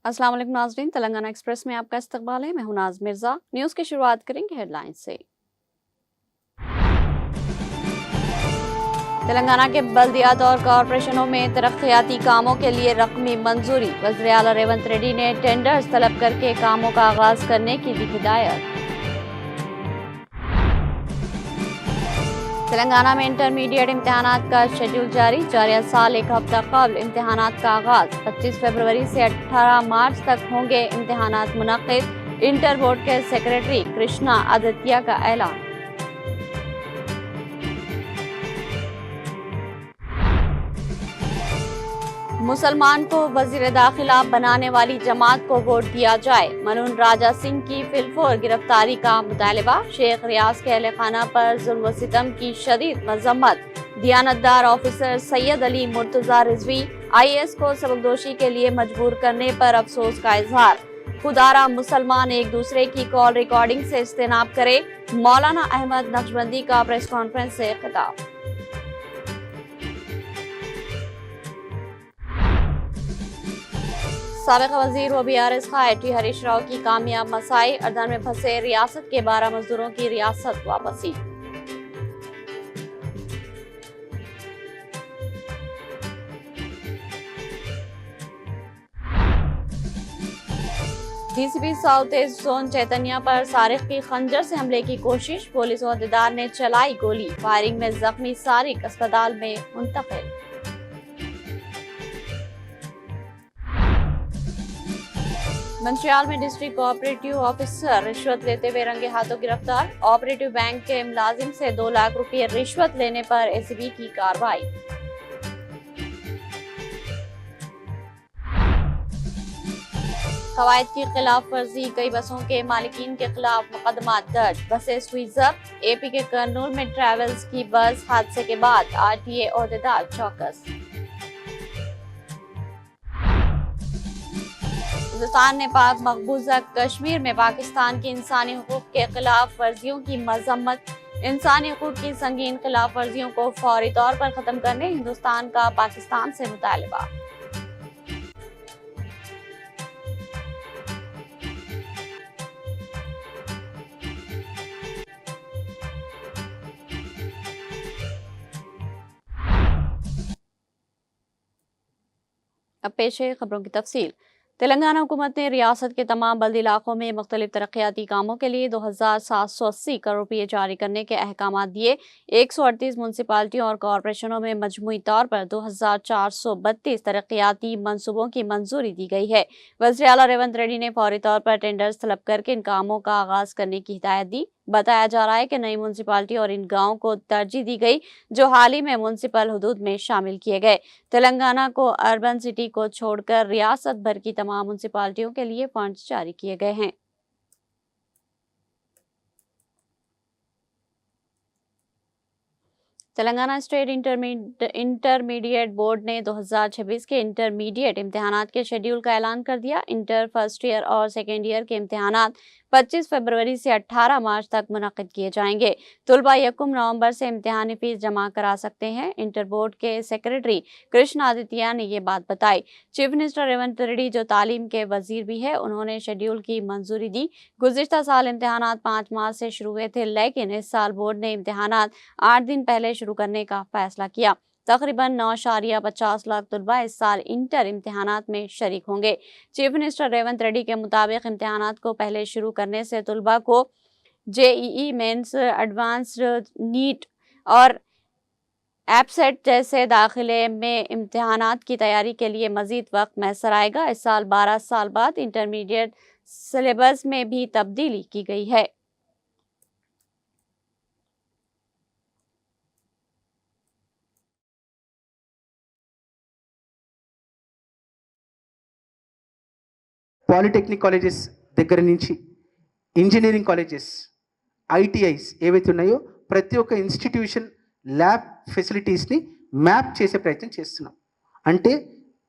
अस्सलाम वालेकुम नाज़रीन, तेलंगाना एक्सप्रेस में आपका इस्तकबाल है। मैं हूं नाज मिर्जा। न्यूज़ की शुरुआत करेंगे हेडलाइंस से। तेलंगाना के बल्दियात और कॉरपोरेशनों में तरक्याती कामों के लिए रकमी मंजूरी। वज़ीर आला रेवंत रेड्डी ने टेंडर्स तलब करके कामों का आगाज करने की दी हिदायत। तेलंगाना में इंटरमीडिएट इम्तिहानात का शेड्यूल जारी। जारिया साल एक हफ्ता कबल इम्तिहानात का आगाज। 25 फरवरी से 18 मार्च तक होंगे इम्तिहानात मुनक्किद। इंटर बोर्ड के सेक्रेटरी कृष्णा आदित्य का ऐलान। मुसलमान को वजीर दाखिला बनाने वाली जमात को वोट दिया जाए। मनून राजा सिंह की फिलफोर गिरफ्तारी का मुतालबा। शेख रियाज के अहले खाना पर जुल्म व सितम की शदीद मजम्मत। दियानतदार ऑफिसर सैयद अली मुर्तजा रिजवी IAS को सबकदोशी के लिए मजबूर करने पर अफसोस का इजहार। खुदारा मुसलमान एक दूसरे की कॉल रिकॉर्डिंग से इज्तनाब करे। मौलाना अहमद नक्शबंदी का प्रेस कॉन्फ्रेंस से खिताब। साबिक वजीर व BRS टी हरीश राव की कामयाब मसाई। अर्दन में फंसे रियासत के 12 मजदूरों की रियासत वापसी। DCP south east zone Chaitanya पर सारिक की खंजर से हमले की कोशिश। पुलिस ओहदेदार ने चलाई गोली। फायरिंग में जख्मी सारिक अस्पताल में मुंतकिल। मंचियाल में डिस्ट्रिक्ट कोऑपरेटिव ऑफिसर रिश्वत लेते हुए रंगे हाथों गिरफ्तार। ऑपरेटिव बैंक के मुलाजिम से 2 लाख रुपए रिश्वत लेने पर ACB की कार्रवाई। कवायद की खिलाफ वर्जी। कई बसों के मालिकीन के खिलाफ मुकदमा दर्ज। बसें हुई जब्त। AP के कर्नूल में ट्रेवल्स की बस हादसे के बाद RTA ओहदेदार चौकस। हिंदुस्तान ने पाक मकबूजा कश्मीर में पाकिस्तान की इंसानी हुकूक के खिलाफ वर्जियों की मजम्मत। इंसानी हुकूक की संगीन खिलाफ वर्जियों को फौरी तौर पर खत्म करने हिंदुस्तान का पाकिस्तान से मुतालबा। अब पेश है खबरों की तफसील। तेलंगाना हुकूमत ने रियासत के तमाम बल्दी इलाकों में मुख्तलिफ तरक्याती कामों के लिए 2780 करोड़ रुपये जारी करने के अहकाम दिए। 138 म्यूनसिपालिटियों और कॉरपोरेशनों में मजमूई तौर पर 2432 तरक्याती मंसूबों की मंजूरी दी गई है। वज़ीर आला रेवंत रेड्डी ने फौरी तौर पर टेंडर्स तलब करके इन कामों का आगाज करने की हिदायत दी। बताया जा रहा है कि नई म्यूनसिपालिटी और इन गाँवों को तरजीह दी गई जो हाल ही में म्यूनसिपल हुदूद में शामिल किए गए। तेलंगाना को अर्बन सिटी को छोड़कर रियासत भर की तमाम म्यूनसिपालिटियों के लिए फंड्स जारी किए गए हैं। तेलंगाना स्टेट इंटरमीडिएट बोर्ड ने 2026 के इंटरमीडिएट इम्तिहानात के शेड्यूल का ऐलान कर दिया। इंटर फर्स्ट ईयर और सेकेंड ईयर के इम्तिहानात 25 फरवरी से 18 मार्च तक मुनक्किद किए जाएंगे। तुलबा 1 नवंबर से इम्तिहानी फीस जमा करा सकते हैं। इंटर बोर्ड के सेक्रेटरी कृष्ण आदित्य ने ये बात बताई। चीफ मिनिस्टर रेवंत रेड्डी जो तालीम के वजीर भी है, उन्होंने शेड्यूल की मंजूरी दी। गुज़िश्ता साल इम्तिहानात 5 मार्च से शुरू हुए थे, लेकिन इस साल बोर्ड ने इम्तिहानात 8 दिन पहले शुरू करने का फैसला किया। तकरीबन 9.50 लाख तुलबा इस साल इंटर इम्तिहानात में शरीक होंगे। चीफ मिनिस्टर रेवंत रेड्डी के मुताबिक इम्तिहानात को पहले शुरू करने से तुलबा को JEE मेंस, एडवांस्ड नीट और एपसेट जैसे दाखिले में इम्तिहानात की तैयारी के लिए मजीद वक्त मैसर आएगा। इस साल 12 साल बाद इंटरमीडिएट सिलेबस में भी तब्दीली की गई है। పాలిటెక్నిక్ కాలేజెస్ దగ్గర నుంచి ఇంజనీరింగ్ కాలేజెస్, ITIs ఏవైతే ఉన్నాయో ప్రతి ఒక్క ఇన్స్టిట్యూషన్ ల్యాబ్ ఫెసిలిటీస్ని మ్యాప్ చేసే ప్రయత్నం చేస్తున్నాం. అంటే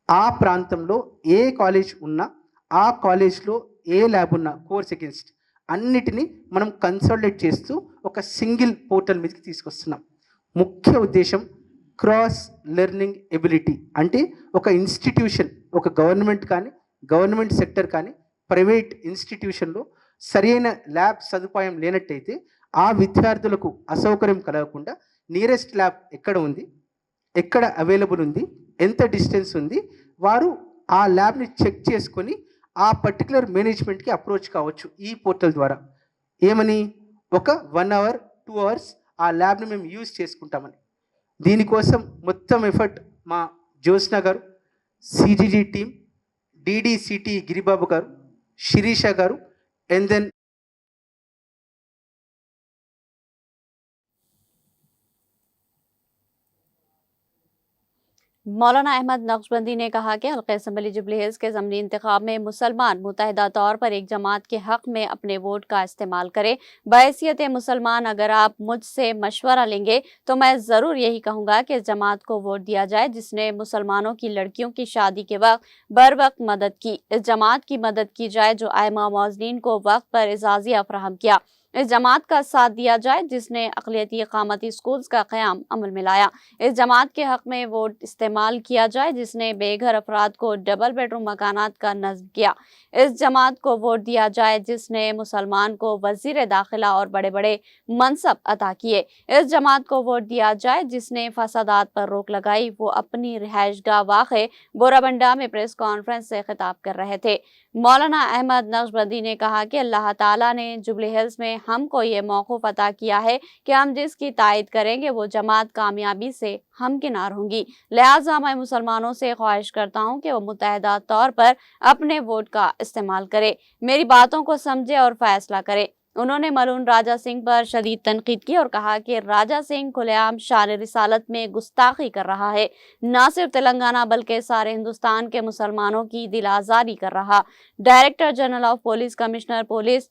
ఆ ప్రాంతంలో ఏ కాలేజ్ ఉన్నా, ఆ కాలేజ్లో ఏ ల్యాబ్ ఉన్నా, కోర్స్ అగెన్స్ట్ అన్నిటినీ మనం కన్సాలిడేట్ చేస్తూ ఒక సింగిల్ పోర్టల్ మీదకి తీసుకొస్తున్నాం. ముఖ్య ఉద్దేశం క్రాస్ లెర్నింగ్ ఎబిలిటీ. అంటే ఒక ఇన్స్టిట్యూషన్, ఒక గవర్నమెంట్ కానీ, గవర్నమెంట్ సెక్టర్ కానీ, ప్రైవేట్ ఇన్స్టిట్యూషన్లో సరైన ల్యాబ్ సదుపాయం లేనట్టయితే ఆ విద్యార్థులకు అసౌకర్యం కలగకుండా నియరెస్ట్ ల్యాబ్ ఎక్కడ ఉంది, ఎక్కడ అవైలబుల్ ఉంది, ఎంత డిస్టెన్స్ ఉంది, వారు ఆ ల్యాబ్ని చెక్ చేసుకొని ఆ పర్టికులర్ మేనేజ్మెంట్కి అప్రోచ్ కావచ్చు ఈ పోర్టల్ ద్వారా. ఏమని, ఒక 1 hour 2 hours ఆ ల్యాబ్ని మేము యూజ్ చేసుకుంటామని. దీనికోసం మొత్తం ఎఫర్ట్ మా జ్యోత్స్న గారు, సిజీజీ టీం, డిడిసిటి గిరిబాబు గారు, శిరీష గారు, అండ్ దెన్ मौलाना अहमद नक्शबंदी ने कहा कि हल्का असम्बली जुबली हिल्स के ज़मनी इंतखाब में मुसलमान मुतहदा तौर पर एक जमात के हक़ में अपने वोट का इस्तेमाल करें। बहैसियत मुसलमान अगर आप मुझसे मशवरा लेंगे तो मैं ज़रूर यही कहूँगा कि इस जमात को वोट दिया जाए जिसने मुसलमानों की लड़कियों की शादी के वक्त बर वक्त मदद की। इस जमात की मदद की जाए जो आइमा मौज़नीन को वक्त पर इजाज़िया फराहम किया। इस जमात का साथ दिया जाए जिसने अक़लियती इक़ामती स्कूल्स का क़याम अमल में लाया। इस जमात के हक़ में वोट इस्तेमाल किया जाए जिसने बेघर अफराद को डबल बेडरूम मकानात का नज़्म किया। इस जमात को वोट दिया जाए जिसने मुसलमान को वज़ीर दाखिला और बड़े बड़े मनसब अता किए। इस जमात को वोट दिया जाए जिसने फसादात पर रोक लगाई। वो अपनी रिहाइशगाह वाक़े बोराबंडा में प्रेस कॉन्फ्रेंस से खिताब कर रहे थे। मौलाना अहमद नक्शबंदी ने कहा कि अल्लाह ताला ने जुबली हिल्स में हमको ये मौक़ूफ़ अता किया है कि हम जिसकी तायद करेंगे वो जमात कामयाबी से हमकिनार होंगी। लिहाजा मैं मुसलमानों से ख्वाहिश करता हूँ कि वो मुतहदा तौर पर अपने वोट का इस्तेमाल करे, मेरी बातों को समझे और फैसला करे। उन्होंने मलून राजा सिंह पर शदीद तनकीद की और कहा कि राजा सिंह खुलेआम शान रिसालत में गुस्ताखी कर रहा है, न सिर्फ तेलंगाना बल्कि सारे हिंदुस्तान के मुसलमानों की दिल आज़ारी कर रहा। Director general of police, commissioner police,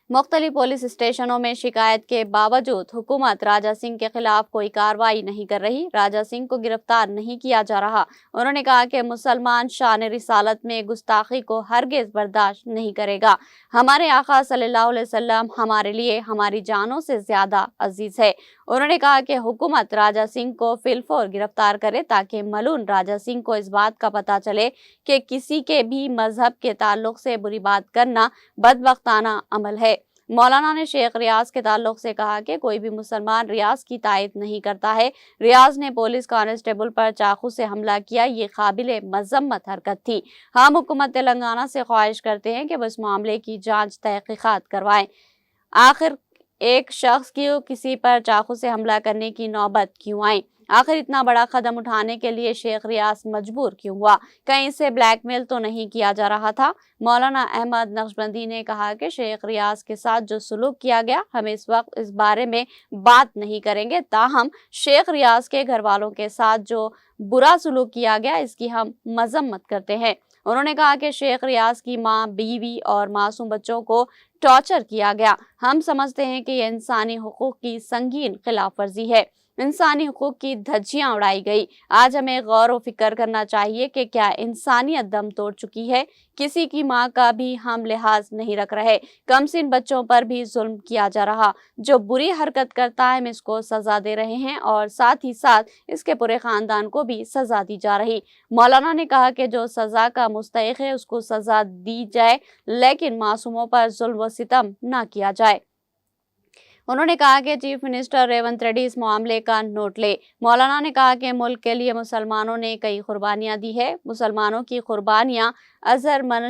मुख्तलिफ पुलिस स्टेशनों में शिकायत के बावजूद हुकूमत राजा सिंह के खिलाफ कोई कार्रवाई नहीं कर रही, राजा सिंह को गिरफ्तार नहीं किया जा रहा। उन्होंने कहा कि मुसलमान शान रिसालत में गुस्ताखी को हरगिज़ बर्दाश्त नहीं करेगा। हमारे आका सल्लल्लाहु अलैहि वसल्लम हमारे लिए हमारी जानों से ज्यादा अजीज है। उन्होंने कहा कि हुकूमत राजा सिंह को फिलफौर गिरफ्तार करे ताकि मलून राजा सिंह को इस बात का पता चले कि किसी के भी मजहब के ताल्लुक से बुरी बात करना बदबख्ताना अमल है। मौलाना ने शेख रियाज के ताल्लुक से कहा कि कोई भी मुसलमान रियाज की तायद नहीं करता है। रियाज ने पुलिस कांस्टेबल पर चाकू से हमला किया, ये काबिले मजम्मत हरकत थी। हम हुकूमत तेलंगाना से ख्वाहिश करते हैं कि वो इस मामले की जांच तहकीकात करवाएं। आखिर एक शख्स की किसी पर चाकू से हमला करने की नौबत क्यों आई? आखिर इतना बड़ा कदम उठाने के लिए शेख रियाज मजबूर क्यों हुआ? कहीं इसे ब्लैकमेल तो नहीं किया जा रहा था? मौलाना अहमद नक्शबंदी ने कहा कि शेख रियाज के साथ जो सुलूक किया गया, हम इस वक्त इस बारे में बात नहीं करेंगे, ताहम शेख रियाज के घर वालों के साथ जो बुरा सुलूक किया गया इसकी हम मजम्मत करते हैं। उन्होंने कहा कि शेख रियाज की मां, बीवी और मासूम बच्चों को टॉर्चर किया गया। हम समझते हैं कि यह इंसानी हुकूक की संगीन खिलाफ वर्जी है, इंसानी हुकूक की धज्जियां उड़ाई गई। आज हमें गौर व फिक्र करना चाहिए कि क्या इंसानियत दम तोड़ चुकी है? किसी की माँ का भी हम लिहाज नहीं रख रहे, कमसिन बच्चों पर भी जुल्म किया जा रहा। जो बुरी हरकत करता है हम इसको सजा दे रहे हैं और साथ ही साथ इसके पूरे खानदान को भी सजा दी जा रही। मौलाना ने कहा कि जो सजा का मुस्तहिक है उसको सजा दी जाए, लेकिन मासूमों पर जुल्म व सितम न किया जाए। उन्होंने कहा कि चीफ मिनिस्टर रेवंत रेड्डी इस मामले का नोट ले। मौलाना ने कहा कि मुल्क के लिए मुसलमानों ने कई कुर्बानियां दी है। मुसलमानों की कुर्बानियां अजहर मन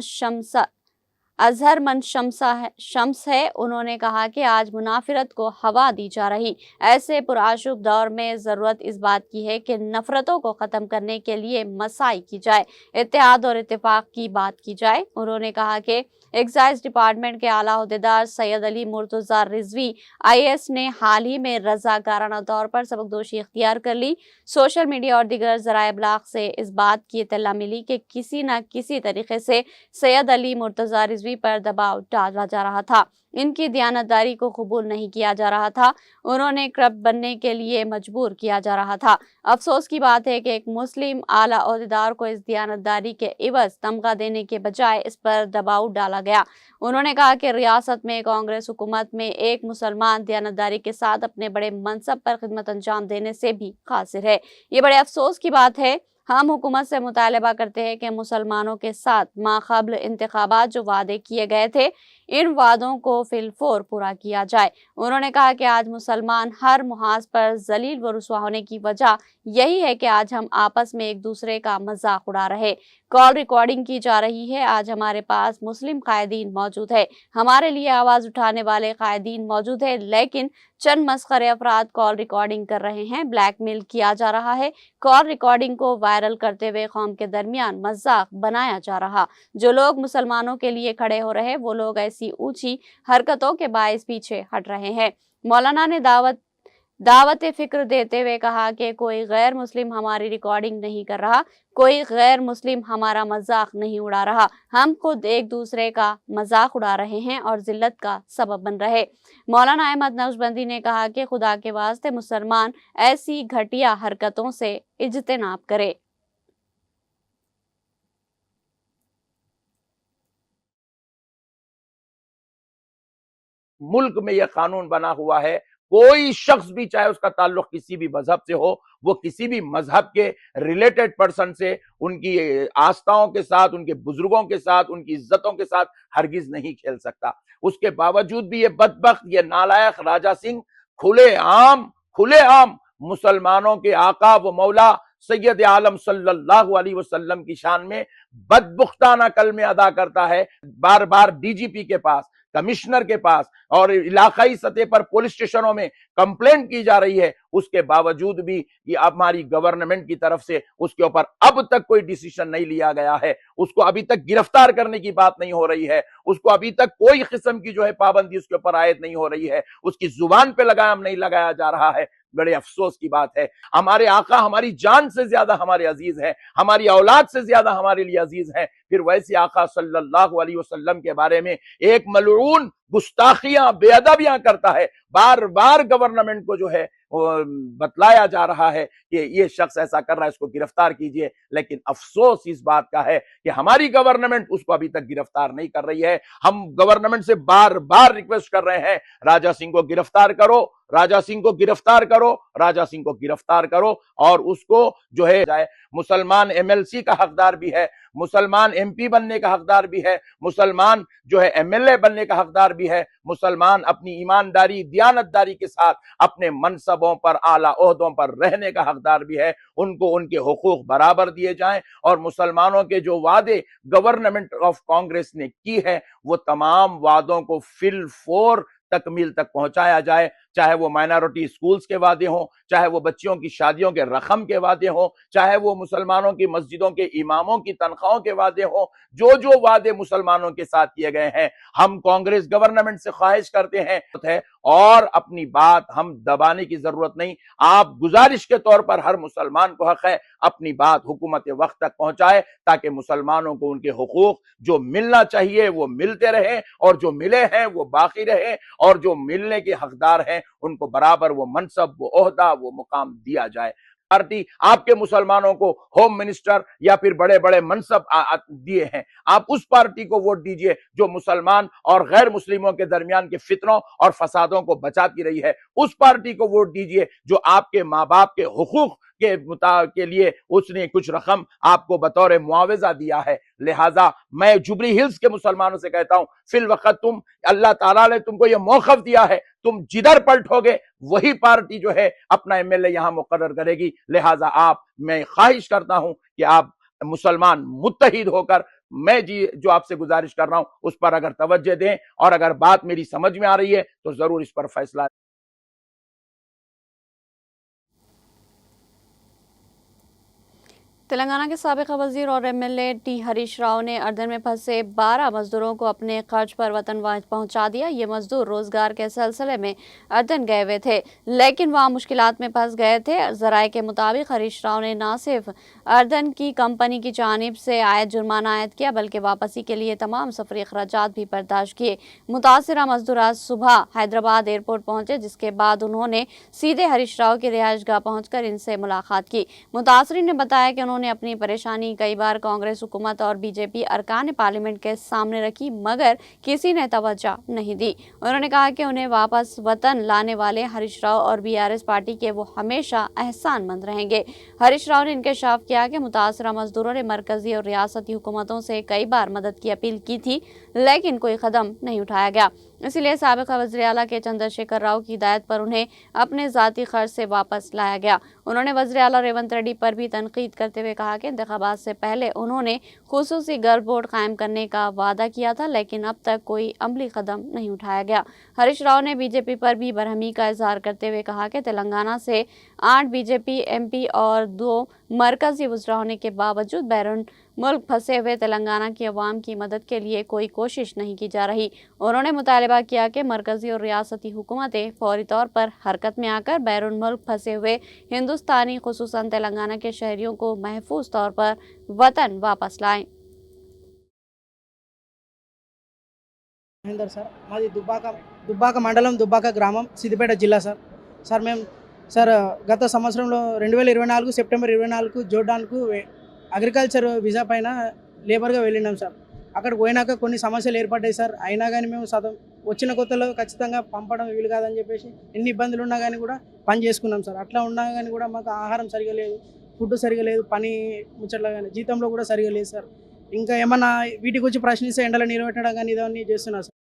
शम्स है। उन्होंने कहा कि आज मुनाफिरत को हवा दी जा रही। ऐसे पुरआशुब दौर में ज़रूरत इस बात की है कि नफ़रतों को ख़त्म करने के लिए मसाई की जाए, इत्तेहाद और इत्तेफाक की बात की जाए। उन्होंने कहा कि एक्साइज डिपार्टमेंट के आला अहदेदार सैयद अली मुर्तज़ा रिजवी IAS ने हाल ही में रज़ाकाराना तौर पर सबकदोशी इख्तियार कर ली। सोशल मीडिया और दीगर ज़राए इब्लाग से इस बात की इत्तला मिली कि किसी न किसी तरीके से सैयद अली मुर्तज़ा रिजवी رضوی پر دباؤ ڈالا جا رہا تھا، ان کی دیانتداری کو قبول نہیں کیا جا رہا تھا، انہیں کرپٹ بننے کے لیے مجبور کیا جا رہا تھا۔ افسوس کی بات ہے کہ ایک مسلم اعلیٰ عہدیدار کو اس دیانتداری کے عوض تمغہ دینے کے بجائے اس پر دباؤ ڈالا گیا۔ انہوں نے کہا کہ ریاست میں کانگریس حکومت میں ایک مسلمان دیانتداری کے ساتھ اپنے بڑے منصب پر خدمت انجام دینے سے بھی قاصر ہے۔ یہ بڑے افسوس کی بات ہے۔ ہم حکومت سے مطالبہ کرتے ہیں کہ مسلمانوں کے ساتھ ماقبل انتخابات جو وعدے کیے گئے تھے، ان وعدوں کو فی الفور پورا کیا جائے۔ انہوں نے کہا کہ آج مسلمان ہر محاذ پر ذلیل و رسوا ہونے کی وجہ یہی ہے کہ آج ہم آپس میں ایک دوسرے کا مذاق اڑا رہے، کال ریکارڈنگ کی جا رہی ہے۔ آج ہمارے پاس مسلم قائدین موجود ہے، ہمارے لیے آواز اٹھانے والے قائدین موجود ہیں، لیکن چند مسخرے افراد کال ریکارڈنگ کر رہے ہیں، بلیک میل کیا جا رہا ہے، کال ریکارڈنگ کو وائرل کرتے ہوئے قوم کے درمیان مذاق بنایا جا رہا۔ جو لوگ مسلمانوں کے لیے کھڑے ہو رہے، وہ لوگ ایسی اونچی حرکتوں کے باعث پیچھے ہٹ رہے ہیں۔ مولانا نے دعوت فکر دیتے ہوئے کہا کہ کوئی غیر مسلم ہماری ریکارڈنگ نہیں کر رہا، کوئی غیر مسلم ہمارا مذاق نہیں اڑا رہا، ہم خود ایک دوسرے کا مذاق اڑا رہے ہیں اور ذلت کا سبب بن رہے۔ مولانا احمد نقشبندی نے کہا کہ خدا کے واسطے مسلمان ایسی گھٹیا حرکتوں سے اجتناب کرے۔ ملک میں یہ قانون بنا ہوا ہے، کوئی شخص بھی چاہے اس کا تعلق کسی بھی مذہب سے ہو، وہ کسی بھی مذہب کے ریلیٹڈ پرسن سے ان کی آستھاؤں کے ساتھ، ان کے بزرگوں کے ساتھ، ان کی عزتوں کے ساتھ ہرگز نہیں کھیل سکتا۔ اس کے باوجود بھی یہ بدبخت، یہ نالائق راجہ سنگھ کھلے عام مسلمانوں کے آقا و مولا سید عالم صلی اللہ علیہ وسلم کی شان میں بدبختانہ کلمے ادا کرتا ہے، بار بار ڈی جی پی کے پاس، کمشنر کے پاس اور علاقائی سطح پر پولیس اسٹیشنوں میں کمپلینٹ کی جا رہی ہے۔ اس کے باوجود بھی یہ ہماری گورنمنٹ کی طرف سے اس کے اوپر اب تک کوئی ڈیسیشن نہیں لیا گیا ہے، اس کو ابھی تک گرفتار کرنے کی بات نہیں ہو رہی ہے، اس کو ابھی تک کوئی قسم کی پابندی اس کے اوپر عائد نہیں ہو رہی ہے، اس کی زبان پہ لگام نہیں لگایا جا رہا ہے۔ بڑے افسوس کی بات ہے، ہمارے آقا ہماری جان سے زیادہ ہمارے عزیز ہیں، ہماری اولاد سے زیادہ ہمارے لیے عزیز ہیں، پھر ویسے آقا صلی اللہ علیہ وسلم کے بارے میں ایک ملعون گستاخیاں، بے ادبیاں کرتا ہے۔ بار بار گورنمنٹ کو بتلایا جا رہا ہے کہ یہ شخص ایسا کر رہا ہے، اس کو گرفتار کیجئے، لیکن افسوس اس بات کا ہے کہ ہماری گورنمنٹ اس کو ابھی تک گرفتار نہیں کر رہی ہے۔ ہم گورنمنٹ سے بار بار ریکویسٹ کر رہے ہیں، راجہ سنگھ کو گرفتار کرو، راجہ سنگھ کو گرفتار کرو، راجہ سنگھ کو گرفتار کرو، اور اس کو جائے مسلمان ایم ایل سی کا حقدار بھی ہے، مسلمان ایم پی بننے کا حقدار بھی ہے، مسلمان ایم ایل اے بننے کا حقدار بھی ہے، مسلمان اپنی ایمانداری، دیانتداری کے ساتھ اپنے منصبوں پر، اعلیٰ عہدوں پر رہنے کا حقدار بھی ہے۔ ان کو ان کے حقوق برابر دیے جائیں، اور مسلمانوں کے جو وعدے گورنمنٹ آف کانگریس نے کی ہے، وہ تمام وعدوں کو فی الفور تکمیل تک پہنچایا جائے، چاہے وہ مائنارٹی سکولز کے وعدے ہوں، چاہے وہ بچیوں کی شادیوں کے رقم کے وعدے ہوں، چاہے وہ مسلمانوں کی مسجدوں کے اماموں کی تنخواہوں کے وعدے ہوں، جو وعدے مسلمانوں کے ساتھ کیے گئے ہیں، ہم کانگریس گورنمنٹ سے خواہش کرتے ہیں، اور اپنی بات ہم دبانے کی ضرورت نہیں، آپ گزارش کے طور پر ہر مسلمان کو حق ہے اپنی بات حکومت وقت تک پہنچائے، تاکہ مسلمانوں کو ان کے حقوق جو ملنا چاہیے وہ ملتے رہیں، اور جو ملے ہیں وہ باقی رہیں، اور جو ملنے کے حقدار ہیں ان کو برابر وہ منصب، وہ عہدہ، وہ مقام دیا جائے۔ پارٹی آپ کے مسلمانوں کو ہوم منسٹر یا پھر بڑے بڑے منصب دیے ہیں، آپ اس پارٹی کو ووٹ دیجئے جو مسلمان اور غیر مسلموں کے درمیان کے فتنوں اور فسادوں کو بچاتی رہی ہے، اس پارٹی کو ووٹ دیجئے جو آپ کے ماں باپ کے حقوق کے لیے اس نے کچھ رقم آپ کو بطور معاوضہ دیا ہے۔ لہٰذا میں جوبلی ہلز کے مسلمانوں سے کہتا ہوں، فی الوقت اللہ تعالیٰ نے تم کو یہ موقف دیا ہے، تم جدھر پلٹو گے وہی پارٹی اپنا ایم ایل اے یہاں مقرر کرے گی۔ لہٰذا میں خواہش کرتا ہوں کہ آپ مسلمان متحد ہو کر، میں جو آپ سے گزارش کر رہا ہوں اس پر اگر توجہ دیں، اور اگر بات میری سمجھ میں آ رہی ہے تو ضرور اس پر فیصلہ۔ तेलंगाना के साबिक वजीर और एमएलए टी हरीश राव ने अर्दन में फंसे 12 मजदूरों को अपने खर्च पर वतन पहुंचा दिया। ये मजदूर रोजगार के सिलसिले में अर्दन गए हुए थे, लेकिन वहां मुश्किलात में फंस गए थे। जराये के मुताबिक हरीश राव ने न सिर्फ अर्दन की कंपनी की जानिब से आयत जुर्माना आयद किया, बल्कि वापसी के लिए तमाम सफरी अखराजात भी बर्दाश्त किए। मुतासिरा मजदूर आज सुबह हैदराबाद एयरपोर्ट पहुंचे, जिसके बाद उन्होंने सीधे हरीश राव की रिहाइशगाह पहुंचकर इनसे मुलाकात की। मुतासरीन ने बताया कि उन्होंने अपनी परेशानी कई बार कांग्रेस हुकूमत और बीजेपी अरकान पार्लियामेंट के सामने रखी, मगर किसी ने तवज्जो नहीं दी। उन्होंने कहा कि उन्हें वापस वतन लाने वाले हरीश राव और बीआरएस पार्टी के वो हमेशा एहसानमंद रहेंगे। हरीश राव ने इंकशाफ किया कि मुतासरा मजदूरों ने मरकजी और रियासती हुकूमतों से कई बार मदद की अपील की थी, लेकिन कोई कदम नहीं उठाया गया। इसलिए साबिक वज़ीर आला के चंद्रशेखर राव की हिदायत पर उन्हें अपने ज़ाती खर्च से वापस लाया गया। उन्होंने वज़ीर आला रेवंत रेड्डी पर भी तनकीद करते हुए कहा कि इंतखाबात से पहले उन्होंने खुसूसी गर्ल बोर्ड कायम करने का वादा किया था, लेकिन अब तक कोई अमली कदम नहीं उठाया गया। हरीश राव ने बीजेपी पर भी बरहमी का इजहार करते हुए कहा कि तेलंगाना से 8 बीजेपी एमपी और 2 मरकजी वज़रा होने के बावजूद बैरून मुल्क फंसे हुए तेलंगाना की अवाम की मदद के लिए कोई कोशिश नहीं की जा रही। उन्होंने मुतालबा किया कि मरकजी और रियासती हुकूमतें फौरी तौर पर हरकत में आकर बैरून मुल्क फंसे हुए हिंदुस्तानी खुसूसन तेलंगाना के शहरियों को महफूज तौर पर वतन वापस लाएं। మహేందర్ సార్, మాది దుబ్బాక మండలం, దుబ్బాక గ్రామం, సిద్దిపేట జిల్లా సార్. సార్ మేము గత సంవత్సరంలో 2024 సెప్టెంబర్ 24కు జోర్డాన్కు అగ్రికల్చర్ వీసా పైన లేబర్గా వెళ్ళినాం సార్. అక్కడికి పోయినాక కొన్ని సమస్యలు ఏర్పడ్డాయి సార్. అయినా కానీ మేము వచ్చిన కొత్తలో ఖచ్చితంగా పంపడం వీలు కాదని చెప్పేసి ఎన్ని ఇబ్బందులు ఉన్నా కానీ కూడా పని చేసుకున్నాం సార్. అట్లా ఉన్నా కానీ కూడా మాకు ఆహారం సరిగా లేదు, ఫుడ్ సరిగా లేదు, పని ముచ్చట్లా కానీ జీతంలో కూడా సరిగా లేదు సార్. ఇంకా ఏమన్నా వీటి గురించి ప్రశ్నిస్తే ఎండలో నిలబెట్టడం కానీ ఇదన్నీ చేస్తున్నారు సార్.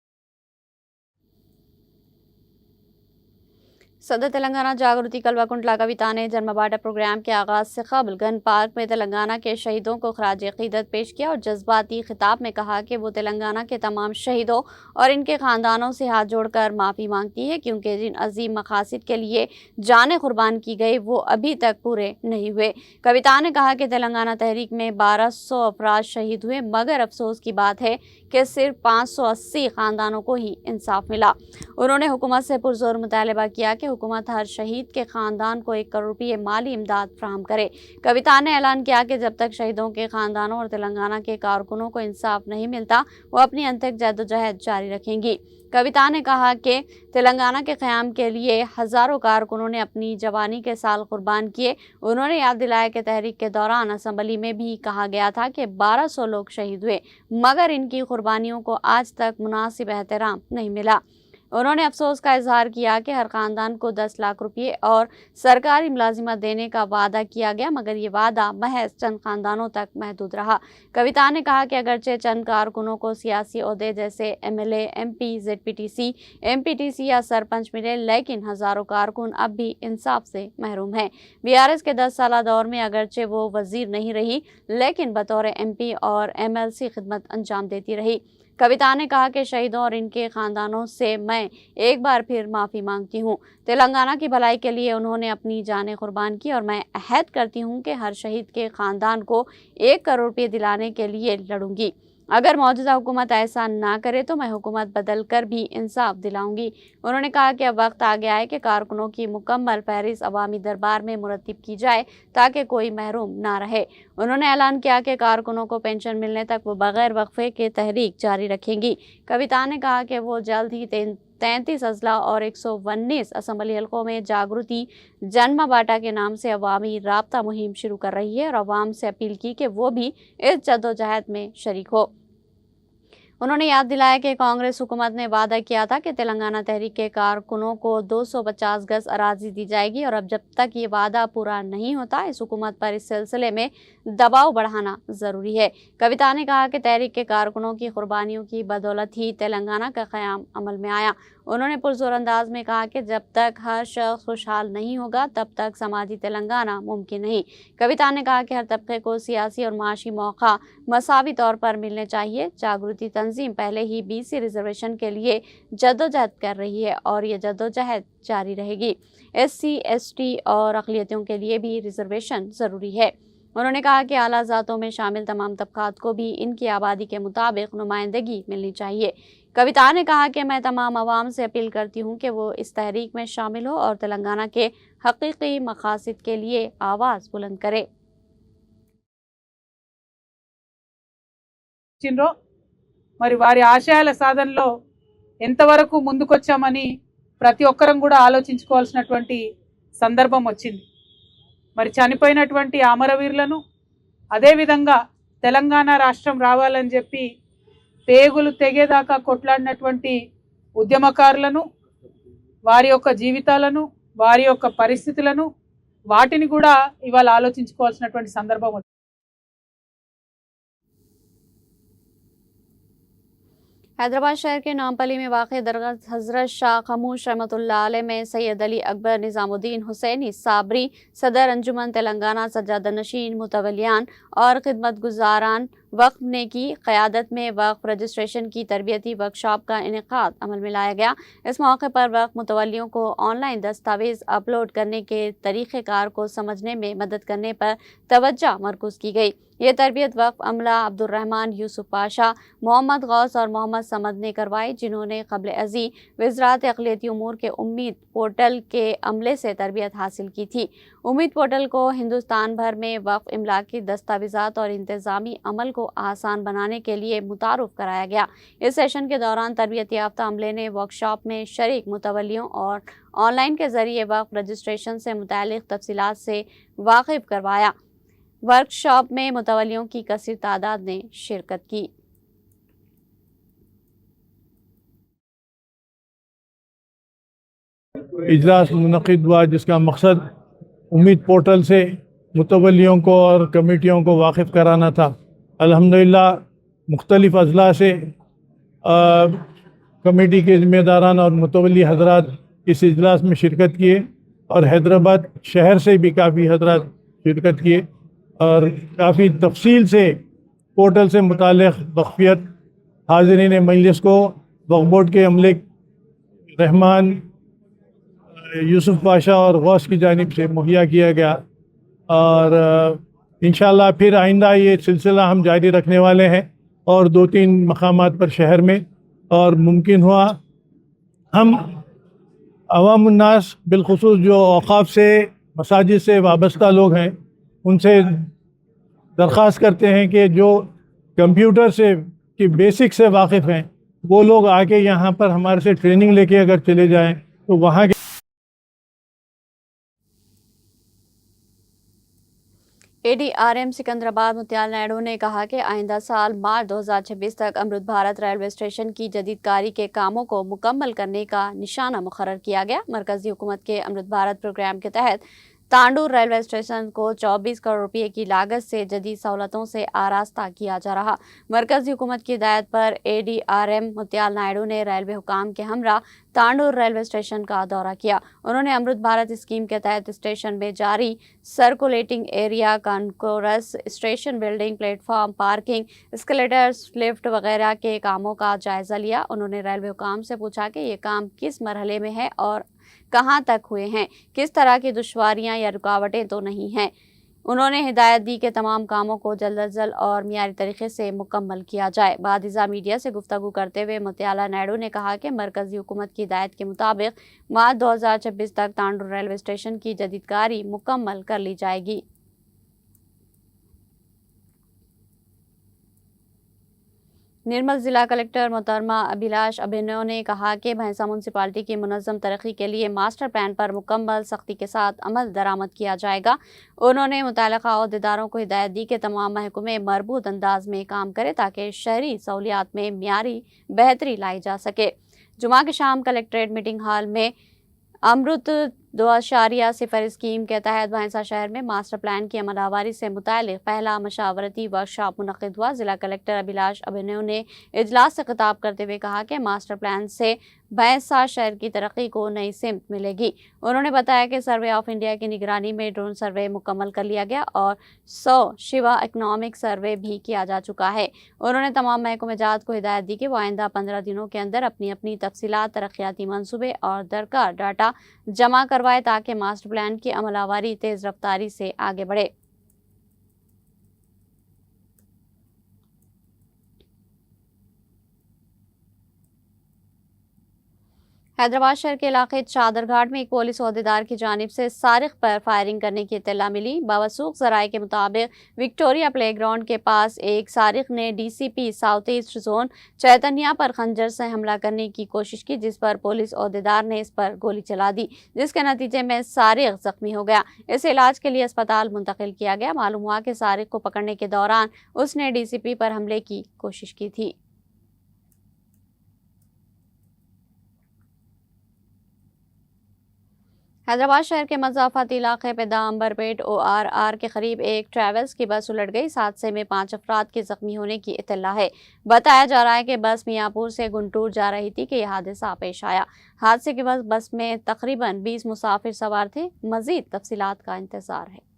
सदर तेलंगाना जागृति कलवा कुंटला कविता ने जन्म बाटा प्रोग्राम के आगाज से कबल गन पार्क में तेलंगाना के शहीदों को खराज अकीदत पेश किया और जज्बाती खिताब में कहा कि वो तेलंगाना के तमाम शहीदों और इनके ख़ानदानों से हाथ जोड़कर माफ़ी मांगती है, क्योंकि जिन अजीम मकासद के लिए जानें कुर्बान की गई वो अभी तक पूरे नहीं हुए। कविता ने कहा कि तेलंगाना तहरीक में 1200 अफराद शहीद हुए, मगर अफसोस की बात है कि सिर्फ 580 ख़ानदानों को ही इंसाफ मिला। उन्होंने हुकूमत से पुरजोर मुतालबा किया कि हुकूमत हर शहीद के ख़ानदान को 1 करोड़ रुपये माली इमदाद फराहम करे। कविता ने ऐलान किया कि जब तक शहीदों के ख़ानदानों और तेलंगाना के कारकुनों को इंसाफ नहीं मिलता, वो अपनी अंतिम जद्दोजहद जारी रखेंगी। कविता ने कहा कि तेलंगाना के क़याम के लिए हज़ारों कारकुनों ने अपनी जवानी के साल कुर्बान किए। उन्होंने याद दिलाया कि तहरीक के दौरान असम्बली में भी कहा गया था कि 1200 लोग शहीद हुए, मगर इनकी कुर्बानियों को आज तक मुनासिब एहतराम नहीं मिला। उन्होंने अफसोस का इजहार किया कि हर ख़ानदान को 10 लाख रुपये और सरकारी मुलाजिमत देने का वादा किया गया, मगर ये वादा महज चंद ख़ानदानों तक महदूद रहा। कविता ने कहा कि अगरचे चंद कारकुनों को सियासी ओहदे जैसे एमएलए, एमपी, जेडपीटीसी, एमपीटीसी या सरपंच मिले, लेकिन हज़ारों कारकुन अब भी इंसाफ से महरूम हैं। बीआरएस के 10 साला दौर में अगरचे वो वज़ीर नहीं रही, लेकिन बतौर एमपी और एमएलसी खिदमत अंजाम देती रही। कविता ने कहा कि शहीदों और इनके ख़ानदानों से मैं एक बार फिर माफ़ी मांगती हूँ। तेलंगाना की भलाई के लिए उन्होंने अपनी जानें कुर्बान की और मैं अहद करती हूँ कि हर शहीद के ख़ानदान को 1 करोड़ रुपये दिलाने के लिए लड़ूंगी। अगर मौजूदा हुकूमत ऐसा ना करे तो मैं हुकूमत बदल कर भी इंसाफ दिलाऊंगी। उन्होंने कहा कि अब वक्त आ गया है कि कारकुनों की मुकम्मल फहरिस्त अवामी दरबार में मुरतब की जाए, ताकि कोई महरूम ना रहे। उन्होंने ऐलान किया कि कारकुनों को पेंशन मिलने तक वो बगैर वक्फे के तहरीक जारी रखेंगी। कविता ने कहा कि वो जल्द ही 33 अजला और 119 असम्बली हल्कों में जागृति जन्म बाटा के नाम से अवामी राब्ता मुहिम शुरू कर रही है और अवाम से अपील की कि वो भी इस जद्दोजहद में शरीक हो। उन्होंने याद दिलाया कि कांग्रेस हुकूमत ने वादा किया था कि तेलंगाना तहरीक के कारकुनों को 250 गज अराजी दी जाएगी, और अब जब तक ये वादा पूरा नहीं होता, इस हुकूमत पर इस सिलसिले में दबाव बढ़ाना ज़रूरी है। कविता ने कहा कि तहरीक के कारकुनों की कुर्बानियों की बदौलत ही तेलंगाना का क़याम अमल में आया। उन्होंने पुरजोर अंदाज में कहा कि जब तक हर शख्स खुशहाल नहीं होगा, तब तक समाजी तेलंगाना मुमकिन नहीं। कविता ने कहा कि हर तबके को सियासी और माशी मौका मसावी तौर पर मिलने चाहिए। जागृति तंजीम पहले ही BC रिजर्वेशन के लिए जद्दोजहद कर रही है और ये जद्दोजहद जारी रहेगी। SC, ST और अक़लियतों के लिए भी रिजर्वेशन ज़रूरी है। उन्होंने कहा कि आला ज़ातों में शामिल तमाम तबकात को भी इनकी आबादी के मुताबिक नुमाइंदगी मिलनी चाहिए। कविता ने कहा कि मैं तमाम अवाम से अपील करती हूँ कि वो इस तहरीक में शामिल हो और तेलंगाना के हकीकी मकासद के लिए आवाज़ बुलंद करे। మరి వారి ఆశయాల సాధనలో ఎంతవరకు ముందుకొచ్చామని ప్రతి ఒక్కరం కూడా ఆలోచించుకోవాల్సినటువంటి సందర్భం వచ్చింది. మరి చనిపోయినటువంటి అమరవీరులను అదేవిధంగా తెలంగాణ రాష్ట్రం రావాలని చెప్పి పేగులు తెగేదాకా కొట్లాడినటువంటి ఉద్యమకారులను, వారి యొక్క జీవితాలను, వారి యొక్క పరిస్థితులను, వాటిని కూడా ఇవాళ ఆలోచించుకోవాల్సినటువంటి సందర్భం వచ్చింది. हैदराबाद शहर के नामपली में वाक़ दरगाह हज़रत शाह खमोश रहमतुल्लाह अलैह में सैयद अली अकबर निज़ामुद्दीन हुसैनी साबरी सदर अंजुमन तेलंगाना सज्जादा नशीन मुतवलियान और खिदमत गुजारान वक्फ ने की क़यादत में वक्फ रजिस्ट्रेशन की तरबियती वर्कशॉप का इनेकाद अमल में लाया गया। इस मौके पर वक्फ मुतवलियों को ऑनलाइन दस्तावेज़ अपलोड करने के तरीक़ेकार को समझने में मदद करने पर तवज्जो मरकूज़ की गई। ये तरबियत वक्फ अमला अब्दुर्रहमान यूसुफ पाशा, मोहम्मद गौस और मोहम्मद समद ने करवाई, जिन्होंने क़ब्ल अज़ी वज़रात अक़लियती उमूर के उम्मीद पोर्टल के अमले से तरबियत हासिल की थी। उम्मीद पोर्टल को हिंदुस्तान भर में वक्फ इमलाकी दस्तावेज़ात और इंतज़ामी अमल को आसान बनाने के लिए मुतारुफ़ कराया गया। इस सेशन के दौरान तरबियत याफ्ता अमले ने वर्कशॉप में शरीक मुतवलियों और ऑनलाइन के ज़रिए वक्फ रजिस्ट्रेशन से मुताल्लिक़ तफ़सीलात से वाकिफ़ करवाया। वर्कशॉप में मुतवलियों की कसीर तादाद ने शिरकत की। इजलास मुनक़िद हुआ जिसका मकसद उम्मीद पोर्टल से मुतवलियों को और कमेटियों को वाकिफ़ कराना था। अल्हम्दुलिल्लाह मुख्तलिफ़ अज़ला से कमेटी के ज़िम्मेदारान और मुतवली हज़रात इस इजलास में शिरकत किए और हैदराबाद शहर से भी काफ़ी हज़रात शिरकत किए और काफ़ी तफसील से पोर्टल से मुताल्लिक़ वक़फ़ियत हाज़रीन मजलिस को वक्फ बोर्ड के अमले रहमान यूसुफ पाशा और गौस की जानिब से मुहैया किया गया और इंशाअल्लाह फिर आइंदा ये सिलसिला हम जारी रखने वाले हैं और 2-3 मकामात पर शहर में, और मुमकिन हुआ हम अवामुन्नास बिलखुसूस जो औक़ाफ़ से मसाजिद से वाबस्ता लोग हैं उनसे दरख्वास्त करते हैं कि जो कंप्यूटर से की बेसिक से वाकिफ़ हैं वो लोग आके यहाँ पर हमारे से ट्रेनिंग लेके अगर चले जाएं तो वहाँ के ADRM सिकंदराबाद मुत्याल नायडू ने कहा कि आइंदा साल मार्च 2026 तक अमृत भारत रेलवे स्टेशन की जदीदकारी के कामों को मुकम्मल करने का निशाना मुकर्रर किया गया। मरकज़ी हुकूमत के अमृत भारत प्रोग्राम के तहत तांडूर रेलवे स्टेशन को 24 करोड़ रुपये की लागत से जदीद सहूलतों से आरास्ता किया जा रहा। मरकज़ी हुकूमत की हिदायत पर ADRM मुत्याल नायडू ने रेलवे हुकाम के हमरा तांडूर रेलवे स्टेशन का दौरा किया। उन्होंने अमृत भारत स्कीम के तहत स्टेशन में जारी circulating area, concourse, station building, platform, parking, escalators, lift वगैरह के कामों का जायज़ा लिया। उन्होंने रेलवे हुकाम से पूछा कि ये काम किस मरहले में है और कहाँ तक हुए हैं, किस तरह की दुश्वारियाँ या रुकावटें तो नहीं हैं। उन्होंने हिदायत दी कि तमाम कामों को जल्द अज जल्द और मियारी तरीके से मुकम्मल किया जाए। बादिज़ा मीडिया से गुफ्तगू करते हुए मुत्याला नायडू ने कहा कि मरकज़ी हुकूमत की हिदायत के मुताबिक मार्च 2026 तक तांडूर रेलवे स्टेशन की जदीदकारी मुकम्मल कर ली जाएगी। निर्मल जिला कलेक्टर मोहतरमा अभिलाष अभिनव ने कहा कि भैंसा म्यूनसिपालिटी की मुनज़्ज़म तरक्की के लिए मास्टर प्लान पर मुकम्मल सख्ती के साथ अमल दरामद किया जाएगा। उन्होंने मुतल्लिक़ा अहदेदारों को हिदायत दी कि तमाम महकमे मरबूत अंदाज में काम करें ताकि शहरी सहूलियात में मियारी बेहतरी लाई जा सके। जुमा की शाम कलेक्ट्रेट मीटिंग हॉल में अमृत 2.0 स्कीम के तहत भैंसा शहर में मास्टर प्लान की अमलावरी से मुताल्लिक़ पहला मशावरती वर्कशॉप मुनक़िद हुआ। ज़िला कलेक्टर अभिलाष अभिनव ने इजलास से खिताब करते हुए कहा कि मास्टर प्लान से भैंसा शहर की तरक्की को नई सिमत मिलेगी। उन्होंने बताया कि सर्वे ऑफ इंडिया की निगरानी में ड्रोन सर्वे मुकम्मल कर लिया गया और 100 शिवा इकनॉमिक सर्वे भी किया जा चुका है। उन्होंने तमाम महकमेजात को हिदायत दी कि वो आइंदा 15 दिनों के अंदर अपनी अपनी तफसीलात, तरक्याती मंसूबे और दरकार डाटा जमा करवाए ताकि मास्टर प्लान की अमलावरी तेज़ रफ्तारी से आगे बढ़े। हैदराबाद शहर के इलाके चादरघाट में एक पुलिस ओहदेदार की जानिब से सारिक पर फायरिंग करने की इत्तला मिली। बावसूख ज़राए के मुताबिक विक्टोरिया प्लेग्राउंड के पास एक सारिक ने DCP south east zone Chaitanya पर खंजर से हमला करने की कोशिश की, जिस पर पुलिस ओहदेदार ने इस पर गोली चला दी, जिसके नतीजे में सारिक जख्मी हो गया। इसे इलाज के लिए अस्पताल मुंतकिल किया गया। मालूम हुआ कि सारिक को पकड़ने के दौरान उसने डीसीपी पर हमले की कोशिश की थी। हैदराबाद शहर के मज़ाफ़ाती इलाके पेदा अंबरपेट ORR के करीब एक ट्रैवल्स की बस उलट गई। इस हादसे में 5 अफराद के जख्मी होने की इत्तला है। बताया जा रहा है कि बस मियाँपुर से गुंटूर जा रही थी कि यह हादसा पेश आया। हादसे के बाद बस में तकरीबन 20 मुसाफिर सवार थे। मज़ीद तफसीलात का इंतज़ार है।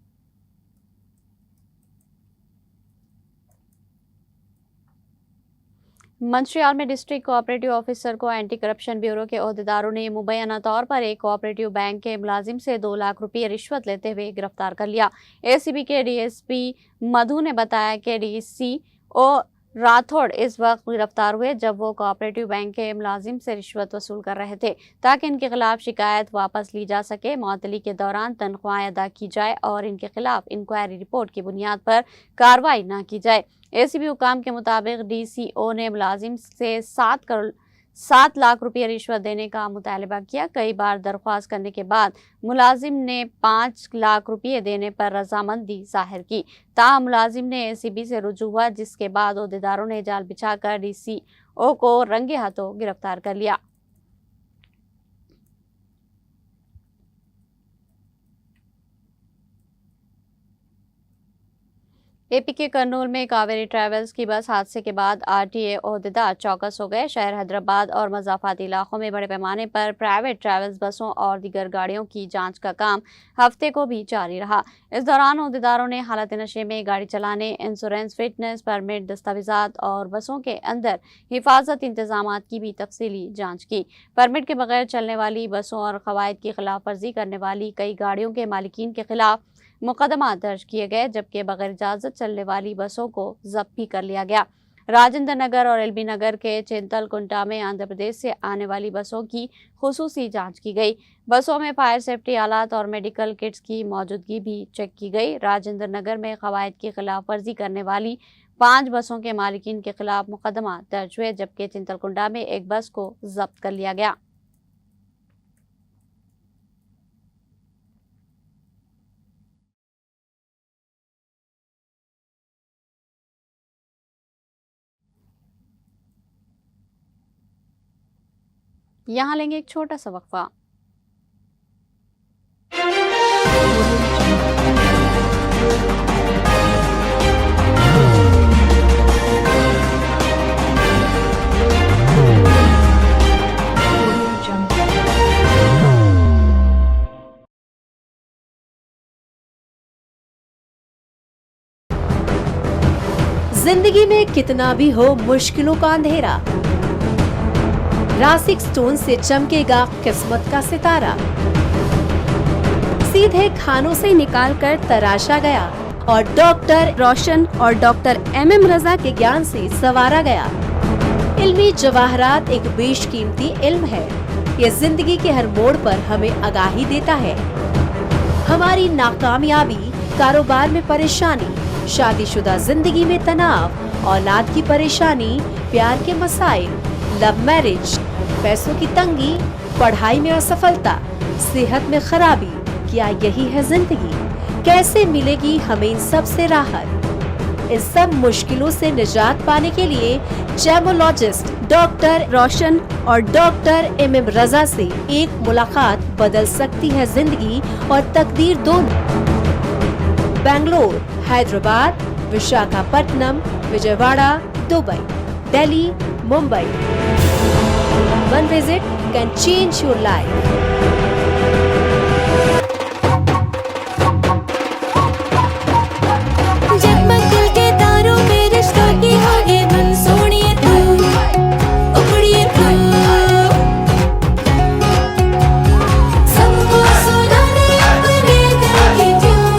मंचियाल में डिस्ट्रिक्ट कोऑपरेटिव ऑफिसर को एंटी करप्शन ब्यूरो के ओहदेदारों ने मुबैना तौर पर एक कोऑपरेटिव बैंक के मुलाजिम से 2 लाख रुपये रिश्वत लेते हुए गिरफ्तार कर लिया। ACB के DSP मधु ने बताया कि DCO राठौड़ इस वक्त गिरफ्तार हुए जब वो कोऑपरेटिव बैंक के मुलाजिम से रिश्वत वसूल कर रहे थे ताकि इनके खिलाफ शिकायत वापस ली जा सके, मुअत्तली के दौरान तनख्वाहें अदा की जाए और इनके खिलाफ इंक्वायरी रिपोर्ट की बुनियाद पर कार्रवाई न की जाए। ACB हुकाम के मुताबिक DCO ने मुलाजिम से 7 लाख रुपये रिश्वत देने का मुतालबा किया। कई बार दरख्वास्त करने के बाद मुलाजिम ने 5 लाख रुपये देने पर रजामंदी जाहिर की। ताहम मुलाजिम ने ACB से रुजू हुआ, जिसके बाद ओहदेदारों ने जाल बिछाकर DCO को रंगे हाथों गिरफ्तार कर लिया। AP के करनूल में कावेरी ट्रैवल्स की बस हादसे के बाद RTA ओहदेदार चौकस हो गए। शहर हैदराबाद और मज़ाफ़ाती इलाकों में बड़े पैमाने पर प्राइवेट ट्रैवल्स बसों और दीगर गाड़ियों की जांच का काम हफ्ते को भी जारी रहा। इस दौरान ओहदेदारों ने हालत नशे में गाड़ी चलाने, इंश्योरेंस, फिटनेस, परमिट, दस्तावेज़ात और बसों के अंदर हिफाजत इंतजामात की भी तफसीली जाँच की। परमिट के बगैर चलने वाली बसों और कवायद की खिलाफ वर्जी करने वाली कई गाड़ियों के मालिकीन के खिलाफ मुकदमा दर्ज किए गए, जबकि बगैर इजाज़त चलने वाली बसों को जब्त भी कर लिया गया। राजेंद्र नगर और LB नगर के चिंतलकुंटा में आंध्र प्रदेश से आने वाली बसों की खुसूसी जांच की गई। बसों में फायर सेफ्टी आलात और मेडिकल किट्स की मौजूदगी भी चेक की गई। राजेंद्र नगर में कवायद की खिलाफ वर्जी करने वाली 5 बसों के मालिकीन के खिलाफ मुकदमा दर्ज हुए, जबकि चिंतलकुंटा में एक बस को जब्त कर लिया गया। यहाँ लेंगे एक छोटा सा वक्फा। जिंदगी में कितना भी हो मुश्किलों का अंधेरा, रासिक स्टोन से चमकेगा किस्मत का सितारा। सीधे खानों से निकाल कर तराशा गया और डॉक्टर रोशन और डॉक्टर MM रजा के ज्ञान से संवारा गया। इल्मी जवाहरात एक बेशकीमती इल्म है। ये जिंदगी के हर मोड़ पर हमें आगाही देता है। हमारी नाकामयाबी, कारोबार में परेशानी, शादीशुदा जिंदगी में तनाव, औलाद की परेशानी, प्यार के मसाइल, लव मैरिज, पैसों की तंगी, पढ़ाई में असफलता, सेहत में खराबी, क्या यही है जिंदगी? कैसे मिलेगी हमें इन सब से राहत? इस सब मुश्किलों से निजात पाने के लिए जेमोलॉजिस्ट डॉक्टर रोशन और डॉक्टर MM रजा से एक मुलाकात बदल सकती है जिंदगी और तकदीर दोनों। Bangalore, Hyderabad, Visakhapatnam, Vijayawada, Dubai, Delhi, Mumbai. One visit can change your life. जगमग दिल के तारों में रिश्तों की होगी धुन, सोनिए तू, उखड़िए तू, सबको सुनाने अपने दिल की ट्यून,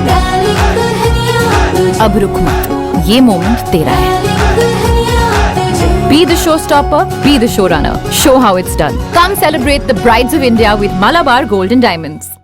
डार्लिंग दुल्हनिया तुझे, अब रुक मत, ये मोमेंट तेरा है। डार्लिंग दुल्हनिया तुझे। Be the showstopper, be the showrunner. Show how it's done. Come celebrate the Brides of India with Malabar Gold and Diamonds.